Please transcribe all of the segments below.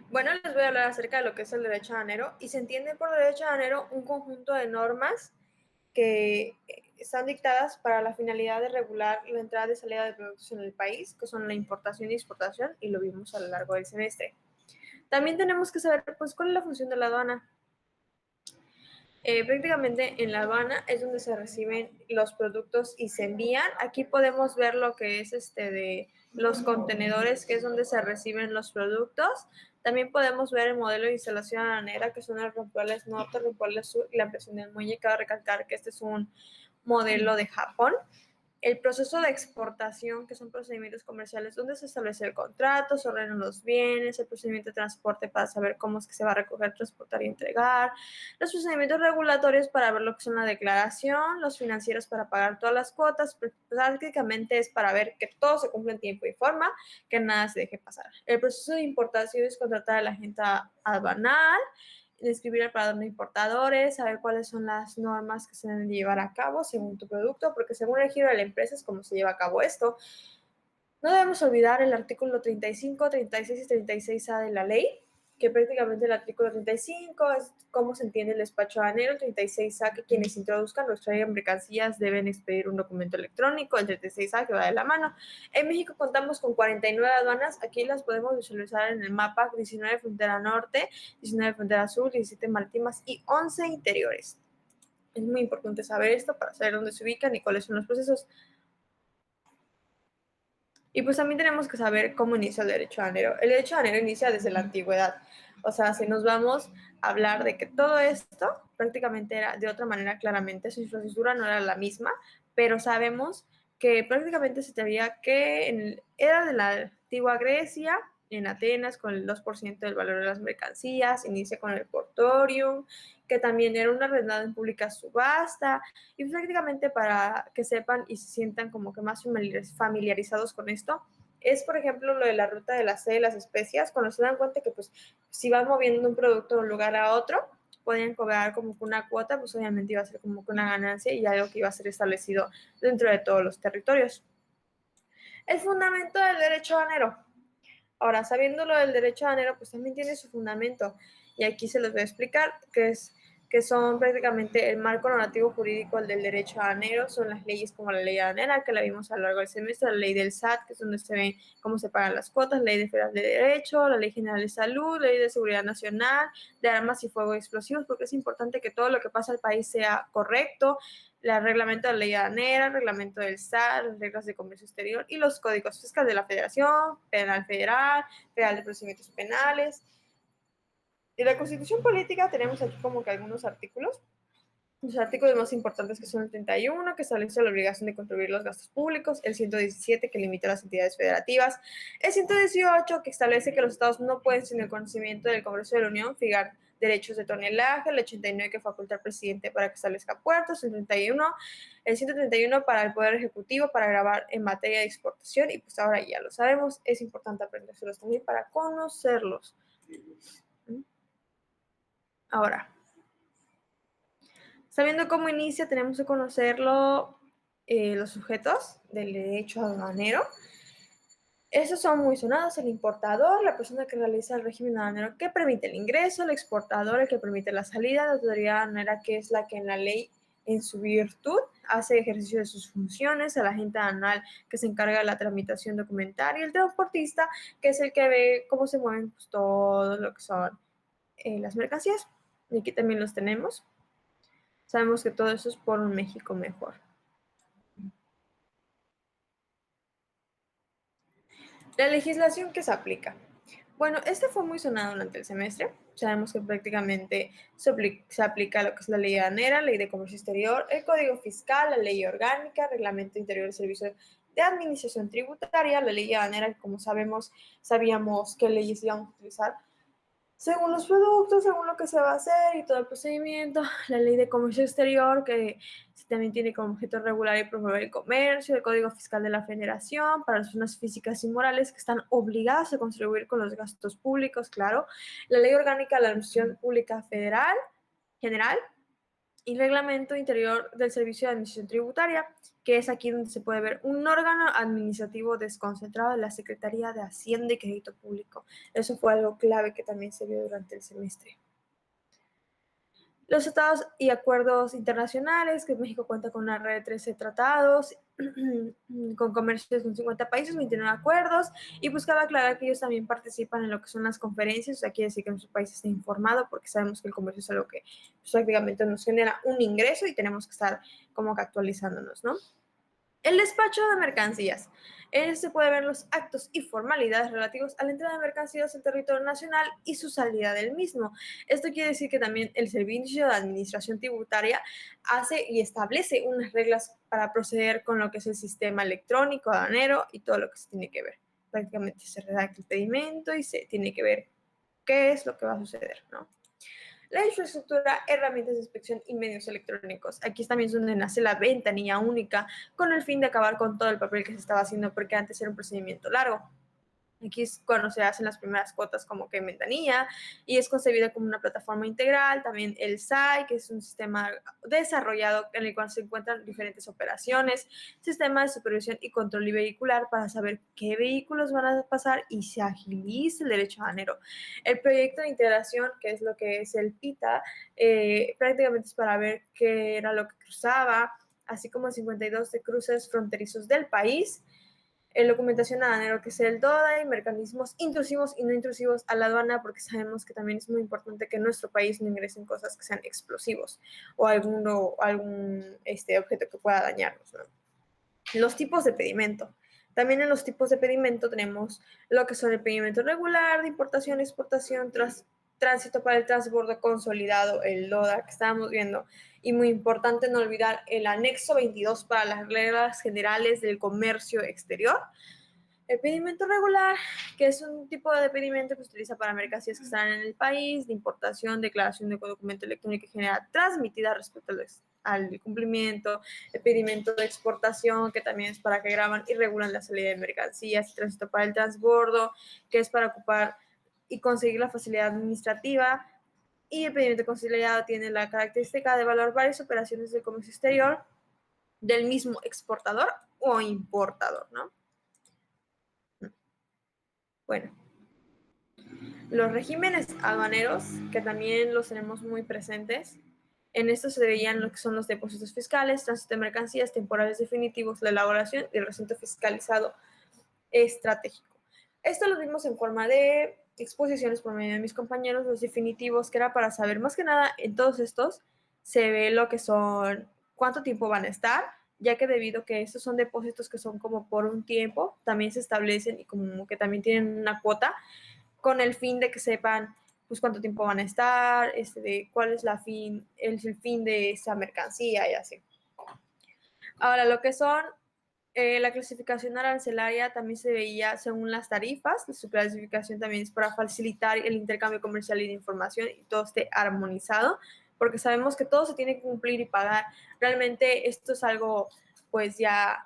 Bueno, les voy a hablar acerca de lo que es el derecho aduanero y se entiende por derecho aduanero un conjunto de normas que están dictadas para la finalidad de regular la entrada y salida de productos en el país, que son la importación y exportación, y lo vimos a lo largo del semestre. También tenemos que saber, pues, cuál es la función de la aduana. Prácticamente en La Habana es donde se reciben los productos y se envían. Aquí podemos ver lo que es de los contenedores, que es donde se reciben los productos. También podemos ver el modelo de instalación aduanera, que son los rompueles norte, rompueles sur y la presión del muelle. Cabe recalcar que este es un modelo de Japón. El proceso de exportación, que son procedimientos comerciales donde se establece el contrato, se ordenan los bienes, el procedimiento de transporte para saber cómo es que se va a recoger, transportar y entregar, los procedimientos regulatorios para ver lo que son la declaración, los financieros para pagar todas las cuotas, prácticamente es para ver que todo se cumple en tiempo y forma, que nada se deje pasar. El proceso de importación es contratar a la agente aduanal, describir el parador de importadores, saber cuáles son las normas que se deben llevar a cabo según tu producto, porque según el giro de la empresa es como se lleva a cabo esto. No debemos olvidar el artículo 35, 36 y 36A de la ley, que prácticamente el artículo 35 es cómo se entiende el despacho aduanero, el 36A que quienes introduzcan o extraigan mercancías deben expedir un documento electrónico, el 36A que va de la mano. En México contamos con 49 aduanas, aquí las podemos visualizar en el mapa: 19 frontera norte, 19 frontera sur, 17 marítimas y 11 interiores. Es muy importante saber esto para saber dónde se ubican y cuáles son los procesos. Y pues también tenemos que saber cómo inicia el derecho aduanero. El derecho aduanero inicia desde la antigüedad. O sea, si nos vamos a hablar de que todo esto prácticamente era de otra manera, claramente su infraestructura no era la misma, pero sabemos que prácticamente se sabía que era de la antigua Grecia, en Atenas, con el 2% del valor de las mercancías, inicia con el portorium, que también era una arrendada en pública subasta, y prácticamente para que sepan y se sientan como que más familiarizados con esto, es por ejemplo lo de la ruta de la sede de las especias, cuando se dan cuenta que pues si van moviendo un producto de un lugar a otro, podían cobrar como que una cuota, pues obviamente iba a ser como que una ganancia y algo que iba a ser establecido dentro de todos los territorios. El fundamento del derecho aduanero. Ahora, sabiendo lo del derecho aduanero, pues también tiene su fundamento. Y aquí se los voy a explicar, que son prácticamente el marco normativo jurídico del derecho aduanero, son las leyes como la ley aduanera, que la vimos a lo largo del semestre, la ley del SAT, que es donde se ven cómo se pagan las cuotas, la ley federal de derecho, la ley general de salud, la ley de seguridad nacional, de armas y fuego explosivos, porque es importante que todo lo que pasa al país sea correcto, el reglamento de la ley aduanera, el reglamento del SAT, las reglas de comercio exterior y los códigos fiscales de la Federación, Penal Federal, Federal de Procedimientos Penales. De la Constitución Política tenemos aquí como que algunos artículos. Los artículos más importantes que son el 31, que establece la obligación de contribuir los gastos públicos, el 117, que limita las entidades federativas, el 118, que establece que los estados no pueden, sin el conocimiento del Congreso de la Unión, fijar derechos de tonelaje, el 89, que faculta al presidente para que establezca puertos, el 131 para el Poder Ejecutivo para grabar en materia de exportación, y pues ahora ya lo sabemos, es importante aprendérselos también para conocerlos. Ahora, sabiendo cómo inicia, tenemos que conocerlo, los sujetos del derecho aduanero. Esos son muy sonados: el importador, la persona que realiza el régimen aduanero que permite el ingreso; el exportador, el que permite la salida; la autoridad aduanera, que es la que en la ley, en su virtud, hace ejercicio de sus funciones; el agente aduanal, que se encarga de la tramitación documentaria; el transportista, que es el que ve cómo se mueven pues, todo lo que son las mercancías. Y aquí también los tenemos. Sabemos que todo eso es por un México mejor. La legislación que se aplica. Bueno, este fue muy sonado durante el semestre. Sabemos que prácticamente se aplica lo que es la ley aduanera, ley de comercio exterior, el código fiscal, la ley orgánica, reglamento interior del servicio de administración tributaria, la ley aduanera, como sabíamos qué leyes íbamos a utilizar según los productos, según lo que se va a hacer y todo el procedimiento; la ley de comercio exterior, que también tiene como objeto regular y promover el comercio; el código fiscal de la federación para las personas físicas y morales que están obligadas a contribuir con los gastos públicos, claro; la ley orgánica de la administración pública federal general, y Reglamento Interior del Servicio de Administración Tributaria, que es aquí donde se puede ver un órgano administrativo desconcentrado de la Secretaría de Hacienda y Crédito Público. Eso fue algo clave que también se vio durante el semestre. Los tratados y acuerdos internacionales, que México cuenta con una red de 13 tratados, con comercios con 50 países, 29 acuerdos, y buscaba aclarar que ellos también participan en lo que son las conferencias, o sea, quiere decir que nuestro país esté informado, porque sabemos que el comercio es algo que pues, prácticamente nos genera un ingreso y tenemos que estar como que actualizándonos, ¿no? El despacho de mercancías. Se puede ver los actos y formalidades relativos a la entrada de mercancías en territorio nacional y su salida del mismo. Esto quiere decir que también el Servicio de Administración Tributaria hace y establece unas reglas para proceder con lo que es el sistema electrónico, aduanero y todo lo que se tiene que ver. Prácticamente se redacta el pedimento y se tiene que ver qué es lo que va a suceder, ¿no? La infraestructura, herramientas de inspección y medios electrónicos. Aquí también es donde nace la ventanilla única con el fin de acabar con todo el papel que se estaba haciendo porque antes era un procedimiento largo. Aquí es cuando se hacen las primeras cuotas como que en ventanilla y es concebida como una plataforma integral. También el SAI, que es un sistema desarrollado en el cual se encuentran diferentes operaciones, sistema de supervisión y control vehicular para saber qué vehículos van a pasar y se agiliza el derecho aduanero. El proyecto de integración, que es lo que es el PITA, prácticamente es para ver qué era lo que cruzaba, así como 52 de cruces fronterizos del país. Documentación aduanero, que es el DODA, y mecanismos intrusivos y no intrusivos a la aduana, porque sabemos que también es muy importante que en nuestro país no ingresen cosas que sean explosivos o algún objeto que pueda dañarnos, ¿no? Los tipos de pedimento. También en los tipos de pedimento tenemos lo que son el pedimento regular, de importación, exportación, tránsito para el transbordo consolidado, el DODA que estábamos viendo. Y muy importante no olvidar el anexo 22 para las reglas generales del comercio exterior. El pedimento regular, que es un tipo de pedimento que se utiliza para mercancías que están en el país, de importación, declaración de documento electrónico que genera transmitida respecto al cumplimiento. El pedimento de exportación, que también es para que graban y regulan la salida de mercancías. Y tránsito para el transbordo, que es para ocupar y conseguir la facilidad administrativa. Y el pedimento conciliado tiene la característica de evaluar varias operaciones del comercio exterior del mismo exportador o importador, ¿no? Bueno, los regímenes aduaneros, que también los tenemos muy presentes, en esto se veían lo que son los depósitos fiscales, tránsito de mercancías, temporales definitivos, la elaboración y el recinto fiscalizado estratégico. Esto lo vimos en forma de exposiciones por medio de mis compañeros, los definitivos, que era para saber más que nada en todos estos, se ve lo que son, cuánto tiempo van a estar, ya que debido a que estos son depósitos que son como por un tiempo, también se establecen y como que también tienen una cuota con el fin de que sepan pues cuánto tiempo van a estar, de cuál es el fin de esa mercancía y así. Ahora, lo que son la clasificación arancelaria también se veía según las tarifas. Su clasificación también es para facilitar el intercambio comercial y de información y todo esté armonizado, porque sabemos que todo se tiene que cumplir y pagar. Realmente esto es algo pues ya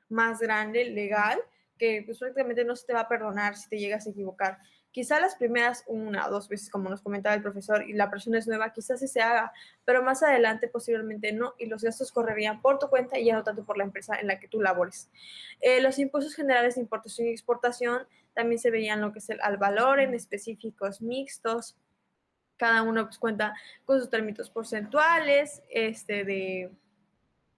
más grande, legal, que pues prácticamente no se te va a perdonar si te llegas a equivocar. Quizá las primeras una o dos veces, como nos comentaba el profesor, y la persona es nueva, quizás sí se haga, pero más adelante posiblemente no, y los gastos correrían por tu cuenta y ya no tanto por la empresa en la que tú labores. Los impuestos generales de importación y exportación también se veían lo que es al valor en específicos mixtos. Cada uno pues cuenta con sus términos porcentuales,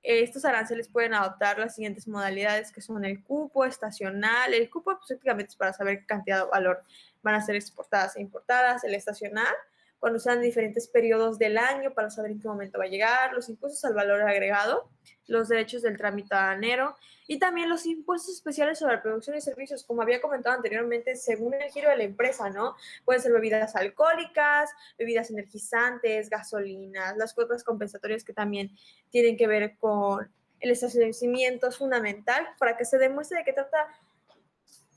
estos aranceles pueden adoptar las siguientes modalidades, que son el cupo estacional. El cupo pues, prácticamente es para saber qué cantidad de valor van a ser exportadas e importadas. El estacional, cuando sean diferentes periodos del año para saber en qué momento va a llegar. Los impuestos al valor agregado, los derechos del trámite aduanero y también los impuestos especiales sobre la producción y servicios, como había comentado anteriormente, según el giro de la empresa, ¿no? Pueden ser bebidas alcohólicas, bebidas energizantes, gasolinas, las cuotas compensatorias que también tienen que ver con el establecimiento. Es fundamental para que se demuestre que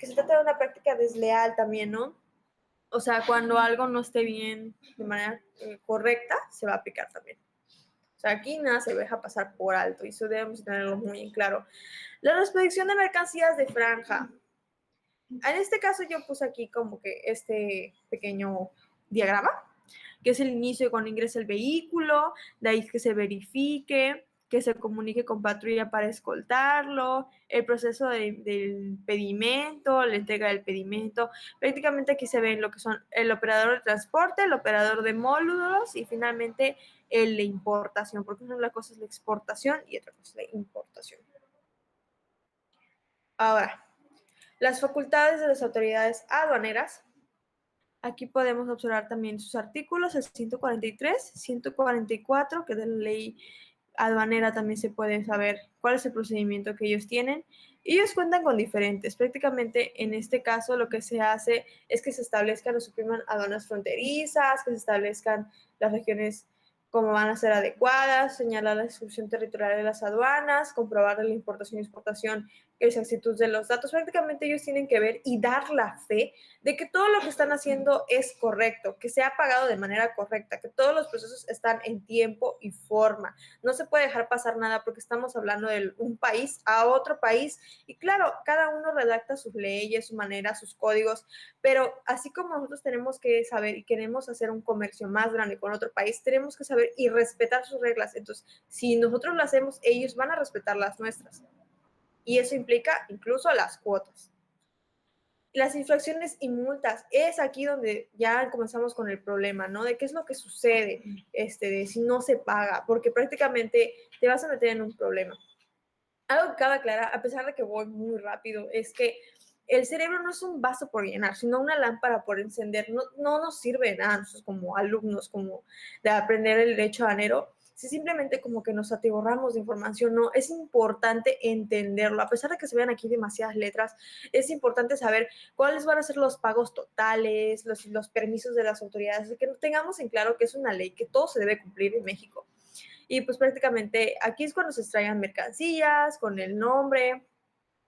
se trata de una práctica desleal también, ¿no? O sea, cuando algo no esté bien de manera correcta, se va a aplicar también. O sea, aquí nada se deja pasar por alto y eso debemos tenerlo muy en claro. La expedición de mercancías de franja. En este caso yo puse aquí como que este pequeño diagrama que es el inicio de cuando ingresa el vehículo, de ahí que se verifique, que se comunique con patrulla para escoltarlo, el proceso del pedimento, la entrega del pedimento. Prácticamente aquí se ven lo que son el operador de transporte, el operador de módulos y finalmente el de importación, porque una cosa es la exportación y otra cosa es la importación. Ahora, las facultades de las autoridades aduaneras. Aquí podemos observar también sus artículos, el 143, 144, que de la ley aduanera también se puede saber cuál es el procedimiento que ellos tienen. Ellos cuentan con diferentes. Prácticamente en este caso lo que se hace es que se establezcan o supriman aduanas fronterizas, que se establezcan las regiones como van a ser adecuadas, señalar la distribución territorial de las aduanas, comprobar la importación y exportación, exactitud de los datos. Prácticamente ellos tienen que ver y dar la fe de que todo lo que están haciendo es correcto, que se ha pagado de manera correcta, que todos los procesos están en tiempo y forma. No se puede dejar pasar nada porque estamos hablando de un país a otro país y claro, cada uno redacta sus leyes, su manera, sus códigos, pero así como nosotros tenemos que saber y queremos hacer un comercio más grande con otro país, tenemos que saber y respetar sus reglas. Entonces, si nosotros lo hacemos, ellos van a respetar las nuestras. Y eso implica incluso las cuotas. Las infracciones y multas, es aquí donde ya comenzamos con el problema, ¿no? De qué es lo que sucede, de si no se paga, porque prácticamente te vas a meter en un problema. Algo que cabe aclarar, a pesar de que voy muy rápido, es que el cerebro no es un vaso por llenar, sino una lámpara por encender. No, no nos sirve de nada nosotros como alumnos, como de aprender el derecho aduanero, si simplemente como que nos atiborramos de información. No, es importante entenderlo. A pesar de que se vean aquí demasiadas letras, es importante saber cuáles van a ser los pagos totales, los permisos de las autoridades, que tengamos en claro que es una ley, que todo se debe cumplir en México. Y pues prácticamente aquí es cuando se extraían mercancías con el nombre,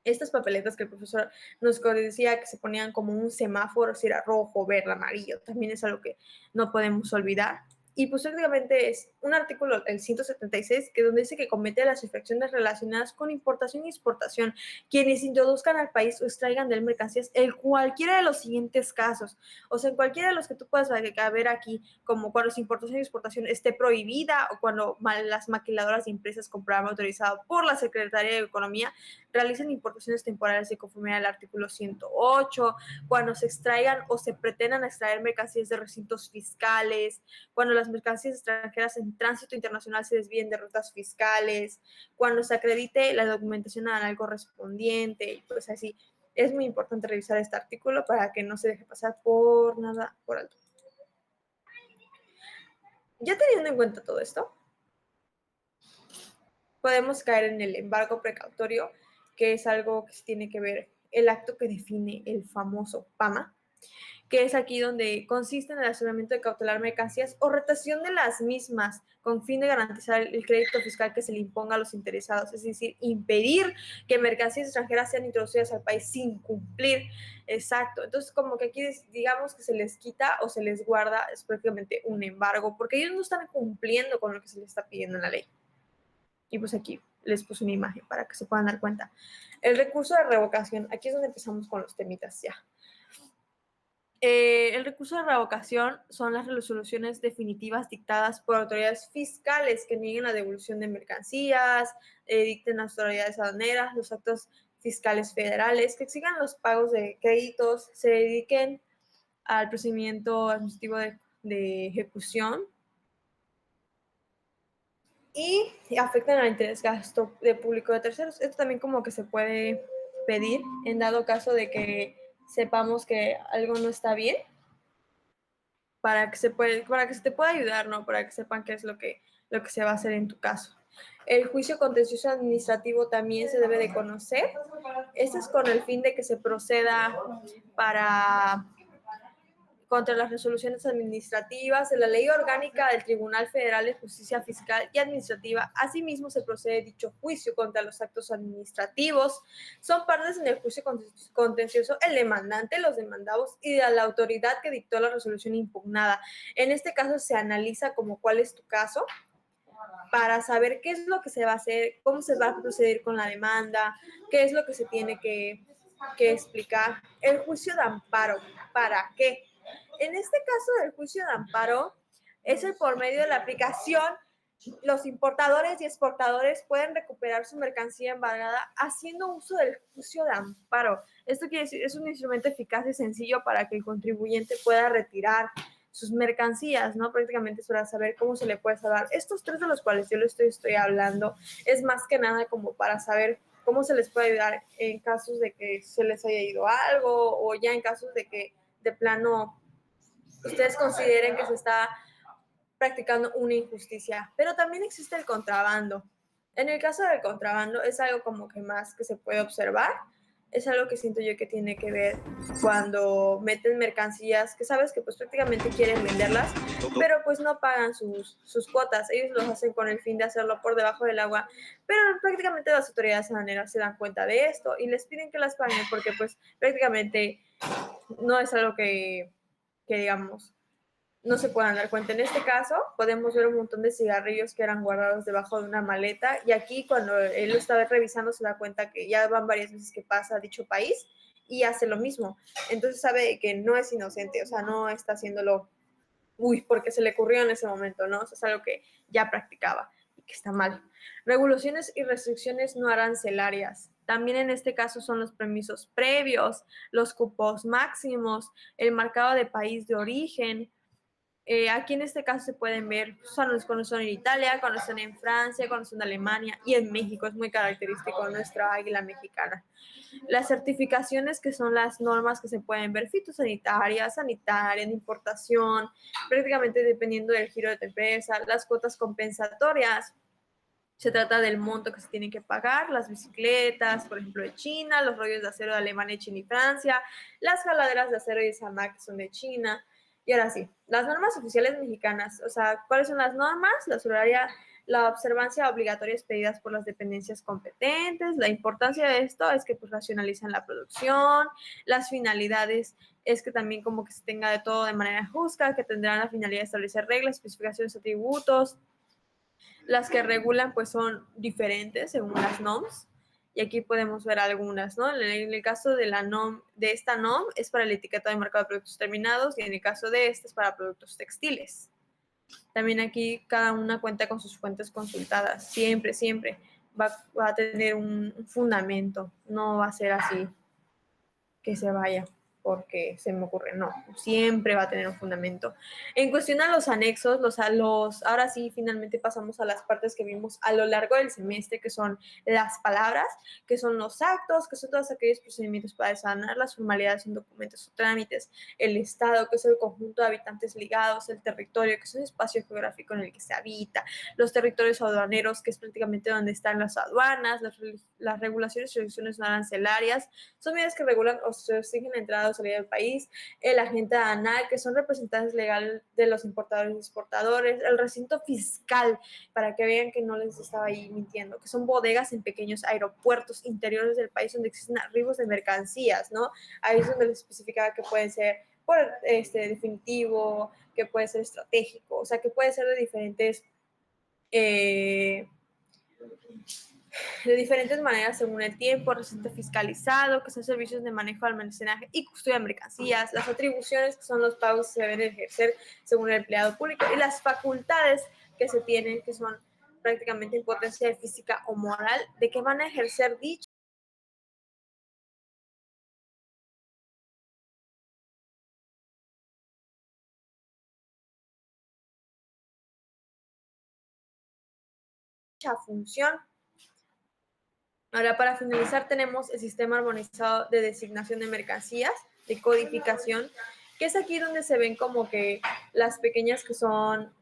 estas papeletas que el profesor nos decía que se ponían como un semáforo, si era rojo, verde, amarillo, también es algo que no podemos olvidar. Y pues prácticamente es un artículo, el 176, que donde dice que comete las infracciones relacionadas con importación y exportación, quienes introduzcan al país o extraigan de él mercancías en cualquiera de los siguientes casos. O sea, en cualquiera de los que tú puedas ver aquí, como cuando su importación y exportación esté prohibida o cuando las maquiladoras de empresas con programa autorizado por la Secretaría de Economía realicen importaciones temporales de conformidad al artículo 108, cuando se extraigan o se pretendan extraer mercancías de recintos fiscales, cuando las mercancías extranjeras en tránsito internacional se desvíen de rutas fiscales, cuando se acredite la documentación anual correspondiente, y pues así. Es muy importante revisar este artículo para que no se deje pasar por nada por alto. Ya teniendo en cuenta todo esto, podemos caer en el embargo precautorio, que es algo que tiene que ver el acto que define el famoso PAMA, que es aquí donde consiste en el aseguramiento de cautelar mercancías o retención de las mismas con fin de garantizar el crédito fiscal que se le imponga a los interesados, es decir, impedir que mercancías extranjeras sean introducidas al país sin cumplir. Exacto. Entonces, como que aquí digamos que se les quita o se les guarda, es prácticamente un embargo, porque ellos no están cumpliendo con lo que se les está pidiendo en la ley. Y pues aquí les puse una imagen para que se puedan dar cuenta. El recurso de revocación, aquí es donde empezamos con los temitas ya. El recurso de revocación son las resoluciones definitivas dictadas por autoridades fiscales que nieguen la devolución de mercancías, dicten las autoridades aduaneras, los actos fiscales federales, que exigan los pagos de créditos, se dediquen al procedimiento administrativo de ejecución y afectan al interés gasto de público de terceros. Esto también como que se puede pedir en dado caso de que sepamos que algo no está bien, para que se te pueda ayudar, ¿no? Para que sepan qué es lo que se va a hacer en tu caso. El juicio contencioso administrativo también se debe de conocer. Este es con el fin de que se proceda contra las resoluciones administrativas de la Ley Orgánica del Tribunal Federal de Justicia Fiscal y Administrativa. Asimismo, se procede dicho juicio contra los actos administrativos. Son partes en el juicio contencioso el demandante, los demandados y la autoridad que dictó la resolución impugnada. En este caso se analiza como cuál es tu caso para saber qué es lo que se va a hacer, cómo se va a proceder con la demanda, qué es lo que se tiene que explicar. El juicio de amparo, ¿para qué? En este caso del juicio de amparo, es el por medio de la aplicación, los importadores y exportadores pueden recuperar su mercancía embargada haciendo uso del juicio de amparo. Esto quiere decir, es un instrumento eficaz y sencillo para que el contribuyente pueda retirar sus mercancías, ¿no? Prácticamente es para saber cómo se le puede salvar. Estos tres de los cuales yo le estoy hablando es más que nada como para saber cómo se les puede ayudar en casos de que se les haya ido algo o ya en casos de que de plano ustedes consideren que se está practicando una injusticia. Pero también existe el contrabando. En el caso del contrabando es algo como que más que se puede observar. Es algo que siento yo que tiene que ver cuando meten mercancías que sabes que pues prácticamente quieren venderlas, pero pues no pagan sus cuotas. Ellos los hacen con el fin de hacerlo por debajo del agua, pero prácticamente las autoridades aduaneras se dan cuenta de esto y les piden que las paguen porque pues prácticamente no es algo que digamos no se puedan dar cuenta. En este caso, podemos ver un montón de cigarrillos que eran guardados debajo de una maleta y aquí cuando él lo estaba revisando se da cuenta que ya van varias veces que pasa a dicho país y hace lo mismo. Entonces sabe que no es inocente, o sea, no está haciéndolo, porque se le ocurrió en ese momento, ¿no? O sea, es algo que ya practicaba y que está mal. Regulaciones y restricciones no arancelarias. También en este caso son los permisos previos, los cupos máximos, el marcado de país de origen. Aquí en este caso se pueden ver cuando son en Italia, cuando son en Francia, cuando son en Alemania y en México. Es muy característico nuestra águila mexicana. Las certificaciones, que son las normas que se pueden ver, fitosanitarias, sanitarias, de importación, prácticamente dependiendo del giro de tu empresa. Las cuotas compensatorias, se trata del monto que se tienen que pagar, las bicicletas, por ejemplo, de China, los rollos de acero de Alemania, China y Francia, las jaladeras de acero y Sama, que son de China. Y ahora sí, las normas oficiales mexicanas. O sea, ¿cuáles son las normas? La observancia obligatoria expedidas por las dependencias competentes. La importancia de esto es que pues racionalizan la producción. Las finalidades es que también como que se tenga de todo de manera justa, que tendrán la finalidad de establecer reglas, especificaciones, atributos. Las que regulan pues son diferentes según las NOMs y aquí podemos ver algunas, ¿no? En el caso de la NOM, de esta NOM es para el etiquetado de marcado de productos terminados y en el caso de este es para productos textiles. También aquí cada una cuenta con sus fuentes consultadas, siempre, siempre va a tener un fundamento, no va a ser así que se vaya porque se me ocurre, no, siempre va a tener un fundamento. En cuestión a los anexos, ahora sí, finalmente pasamos a las partes que vimos a lo largo del semestre, que son las palabras, que son los actos, que son todos aquellos procedimientos para desanar las formalidades en documentos o trámites, el estado, que es el conjunto de habitantes ligados, el territorio, que es un espacio geográfico en el que se habita, los territorios aduaneros, que es prácticamente donde están las aduanas, las regulaciones y restricciones no arancelarias, son medidas que regulan o se restringen la entrada o salida del país, el agente aduanal, que son representantes legales de los importadores y exportadores, el recinto fiscal, para que vean que no les estaba ahí mintiendo, que son bodegas en pequeños aeropuertos interiores del país donde existen arribos de mercancías, ¿no? Ahí es donde les especificaba que pueden ser por definitivo, que puede ser estratégico, o sea, que puede ser de diferentes maneras según el tiempo, recinto fiscalizado, que son servicios de manejo, almacenaje y custodia de mercancías, las atribuciones, que son los pagos que se deben ejercer según el empleado público, y las facultades que se tienen, que son prácticamente en potencia física o moral, de que van a ejercer dicha función. Ahora, para finalizar, tenemos el sistema armonizado de designación de mercancías, de codificación, que es aquí donde se ven como que las pequeñas que son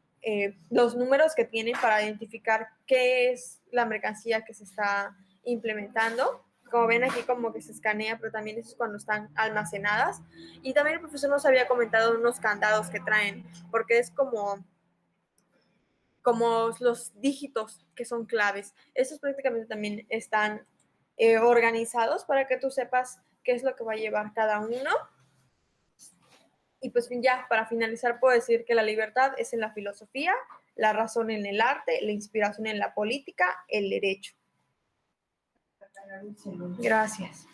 los números que tienen para identificar qué es la mercancía que se está implementando. Como ven aquí como que se escanea, pero también eso es cuando están almacenadas. Y también el profesor nos había comentado unos candados que traen, porque es como los dígitos que son claves. Estos prácticamente también están organizados para que tú sepas qué es lo que va a llevar cada uno. Y pues ya, para finalizar, puedo decir que la libertad es en la filosofía, la razón en el arte, la inspiración en la política, el derecho. Gracias.